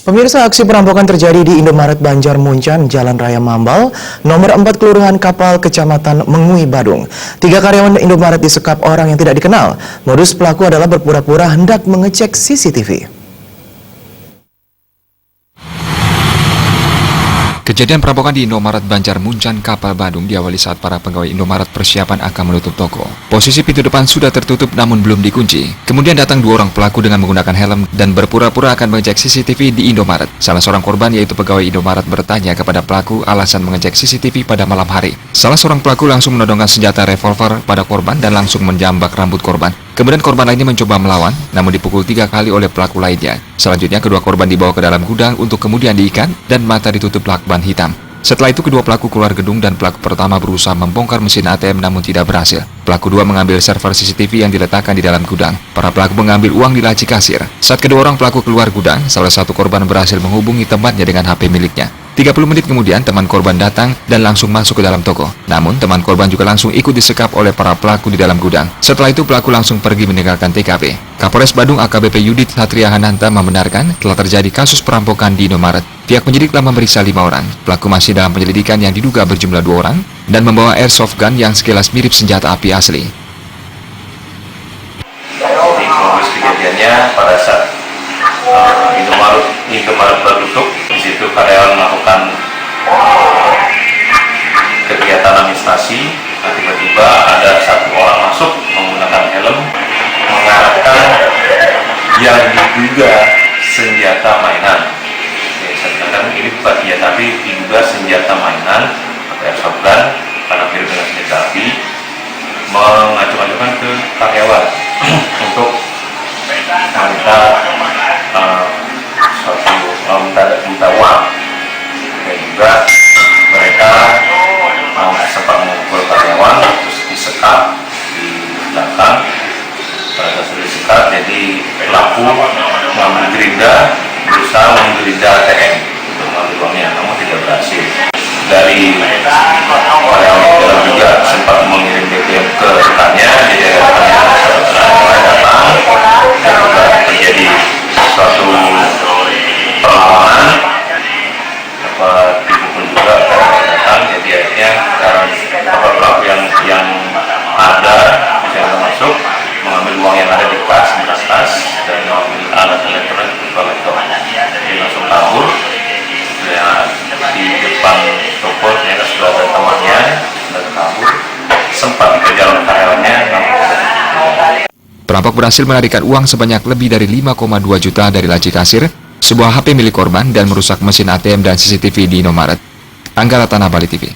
Pemirsa, aksi perampokan terjadi di Indomaret Banjarmuncan, Jalan Raya Mambal, nomor 4 Kelurahan Kapal, Kecamatan Mengui, Badung. 3 karyawan Indomaret disekap orang yang tidak dikenal. Modus pelaku adalah berpura-pura hendak mengecek CCTV. Kejadian perampokan di Indomaret Banjarmuncan, Kapal, Badung diawali saat para pegawai Indomaret persiapan akan menutup toko. Posisi pintu depan sudah tertutup namun belum dikunci. Kemudian datang 2 orang pelaku dengan menggunakan helm dan berpura-pura akan mengecek CCTV di Indomaret. Salah seorang korban yaitu pegawai Indomaret bertanya kepada pelaku alasan mengecek CCTV pada malam hari. Salah seorang pelaku langsung menodongkan senjata revolver pada korban dan langsung menjambak rambut korban. Kemudian korban lainnya mencoba melawan, namun dipukul 3 kali oleh pelaku lainnya. Selanjutnya kedua korban dibawa ke dalam gudang untuk kemudian diikat dan mata ditutup lakban hitam. Setelah itu kedua pelaku keluar gedung dan pelaku pertama berusaha membongkar mesin ATM namun tidak berhasil. Pelaku 2 mengambil server CCTV yang diletakkan di dalam gudang. Para pelaku mengambil uang di laci kasir. Saat kedua orang pelaku keluar gudang, salah satu korban berhasil menghubungi temannya dengan HP miliknya. 30 menit kemudian teman korban datang dan langsung masuk ke dalam toko. Namun teman korban juga langsung ikut disekap oleh para pelaku di dalam gudang. Setelah itu pelaku langsung pergi meninggalkan TKP. Kapolres Badung AKBP Yudit Satria Hananta membenarkan telah terjadi kasus perampokan di Indomaret. Pihak penyidik telah memeriksa 5 orang. Pelaku masih dalam penyelidikan yang diduga berjumlah 2 orang dan membawa airsoft gun yang sekilas mirip senjata api asli. Di kronologis kejadiannya pada saat Indomaret bertutup, di situ karyawan melakukan kegiatan administrasi. Tiba-tiba ada 1 orang masuk menggunakan helm, mengarahkan yang diduga senjata mainan. Saya katakan ini bukan senjata api, diduga senjata mainan atau airsoft gun karena mirip dengan senjata api, mengacung-acungkan ke karyawan untuk minta uang, dan juga mereka sempat memukul karyawan terus disekap di belakang. Pada saat sudah disekap, jadi pelaku mengambil gerinda, berusaha menggerinda ATM untuk mengambil uangnya, namun tidak berhasil. Dari karyawan di dalam juga sempat mengirim BBM ke rekannya, jadi rekannya datang dan juga terjadi suatu perlawanan, dapat dipukul juga karena datang. Jadi akhirnya pelaku yang ada yang masuk mengambil uang yang ada di kas, tas dan mengambil alat elektronik laptop. Jadi langsung kabur. Ya, di depan toko ternyata sudah ada temannya, sudah kabur. Sempat dikejar oleh karyawannya, namun Perampok berhasil melarikan uang sebanyak lebih dari 5,2 juta dari laci kasir, sebuah HP milik korban, dan merusak mesin ATM dan CCTV di Indomaret. Anggara Tanah Bali TV.